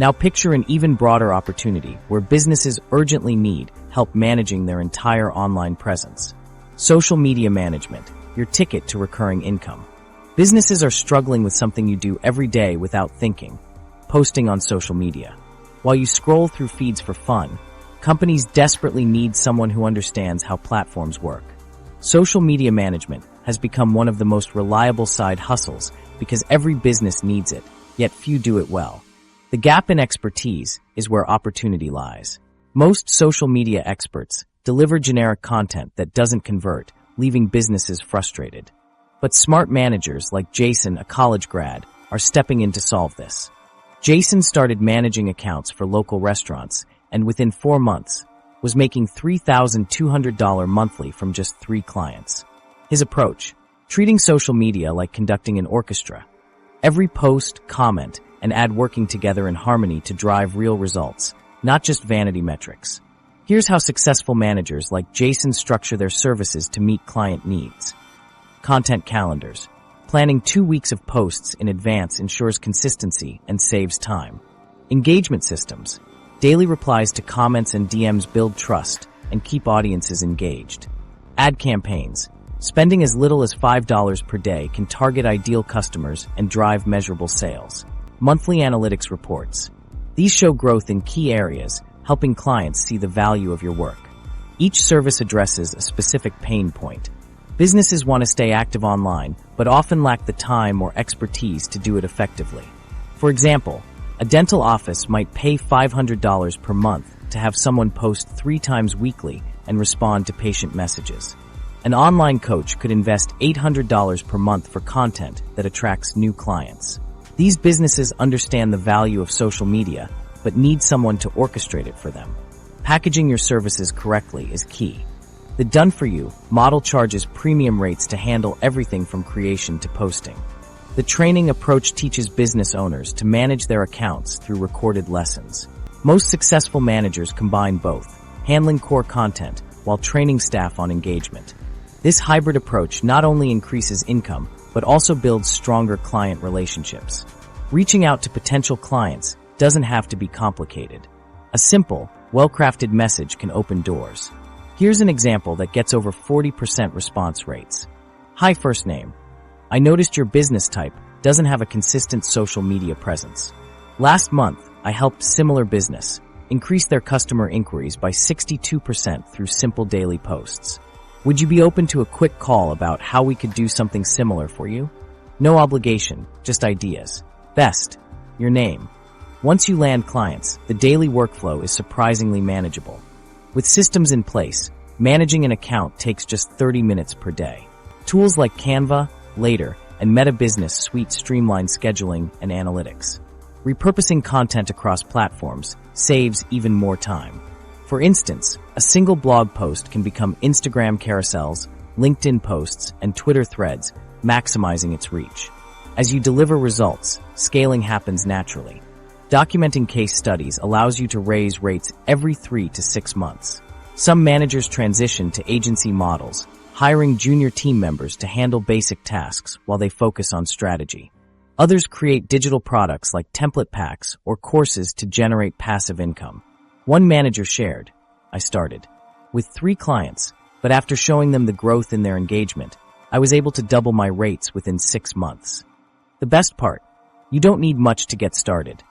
Now picture an even broader opportunity where businesses urgently need help managing their entire online presence. Social media management, your ticket to recurring income. Businesses are struggling with something you do every day without thinking, posting on social media. While you scroll through feeds for fun, companies desperately need someone who understands how platforms work. Social media management has become one of the most reliable side hustles because every business needs it, yet few do it well. The gap in expertise is where opportunity lies. Most social media experts deliver generic content that doesn't convert, leaving businesses frustrated. But smart managers like Jason, a college grad, are stepping in to solve this. Jason started managing accounts for local restaurants and within 4 months was making $3,200 monthly from just 3 clients. His approach, treating social media like conducting an orchestra. Every post, comment, and ad working together in harmony to drive real results, not just vanity metrics. Here's how successful managers like Jason structure their services to meet client needs. Content calendars. Planning 2 weeks of posts in advance ensures consistency and saves time. Engagement systems. Daily replies to comments and DMs build trust and keep audiences engaged. Ad campaigns. Spending as little as $5 per day can target ideal customers and drive measurable sales. Monthly analytics reports. These show growth in key areas, helping clients see the value of your work. Each service addresses a specific pain point. Businesses want to stay active online, but often lack the time or expertise to do it effectively. For example, a dental office might pay $500 per month to have someone post 3 times weekly and respond to patient messages. An online coach could invest $800 per month for content that attracts new clients. These businesses understand the value of social media, but need someone to orchestrate it for them. Packaging your services correctly is key. The done-for-you model charges premium rates to handle everything from creation to posting. The training approach teaches business owners to manage their accounts through recorded lessons. Most successful managers combine both, handling core content while training staff on engagement. This hybrid approach not only increases income, but also builds stronger client relationships. Reaching out to potential clients doesn't have to be complicated. A simple, well-crafted message can open doors. Here's an example that gets over 40% response rates. Hi, first name. I noticed your business type doesn't have a consistent social media presence. Last month, I helped similar business increase their customer inquiries by 62% through simple daily posts. Would you be open to a quick call about how we could do something similar for you? No obligation, just ideas. Best, your name. Once you land clients, the daily workflow is surprisingly manageable. With systems in place, managing an account takes just 30 minutes per day. Tools like Canva, Later, and Meta Business Suite streamline scheduling and analytics. Repurposing content across platforms saves even more time. For instance, a single blog post can become Instagram carousels, LinkedIn posts, and Twitter threads, maximizing its reach. As you deliver results, scaling happens naturally. Documenting case studies allows you to raise rates every 3 to 6 months. Some managers transition to agency models, hiring junior team members to handle basic tasks while they focus on strategy. Others create digital products like template packs or courses to generate passive income. One manager shared, I started with 3 clients, but after showing them the growth in their engagement, I was able to double my rates within 6 months. The best part, you don't need much to get started.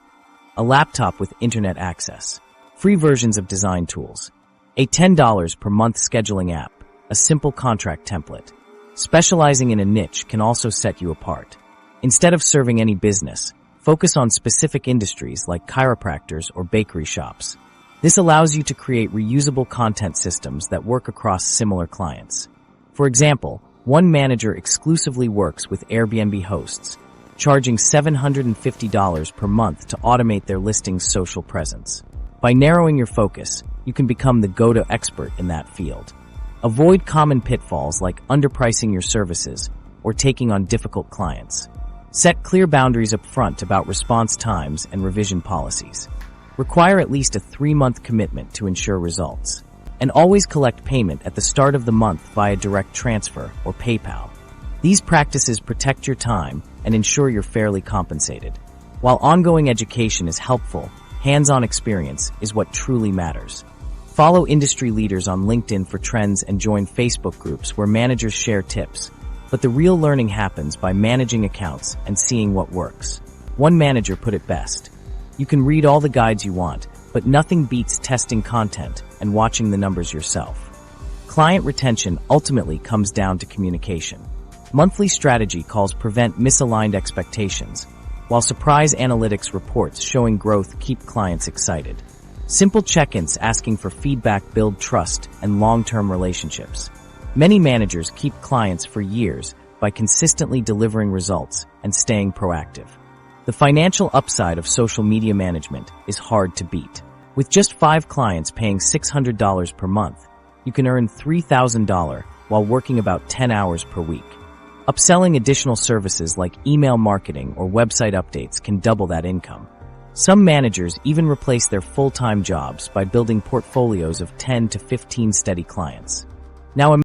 A laptop with internet access, free versions of design tools, a $10 per month scheduling app, a simple contract template. Specializing in a niche can also set you apart. Instead of serving any business, focus on specific industries like chiropractors or bakery shops. This allows you to create reusable content systems that work across similar clients. For example, one manager exclusively works with Airbnb hosts, charging $750 per month to automate their listings' social presence. By narrowing your focus, you can become the go-to expert in that field. Avoid common pitfalls like underpricing your services or taking on difficult clients. Set clear boundaries up front about response times and revision policies. Require at least a 3-month commitment to ensure results. And always collect payment at the start of the month via direct transfer or PayPal. These practices protect your time and ensure you're fairly compensated. While ongoing education is helpful, Hands-on experience is what truly matters. Follow industry leaders on LinkedIn for trends and join Facebook groups where managers share tips. But the real learning happens by managing accounts and seeing what works. One manager put it best: "You can read all the guides you want, but nothing beats testing content and watching the numbers yourself." Client retention ultimately comes down to communication. Monthly strategy calls prevent misaligned expectations, while surprise analytics reports showing growth keep clients excited. Simple check-ins asking for feedback build trust and long-term relationships. Many managers keep clients for years by consistently delivering results and staying proactive. The financial upside of social media management is hard to beat. With just 5 clients paying $600 per month, you can earn $3,000 while working about 10 hours per week. Upselling additional services like email marketing or website updates can double that income. Some managers even replace their full-time jobs by building portfolios of 10 to 15 steady clients. Now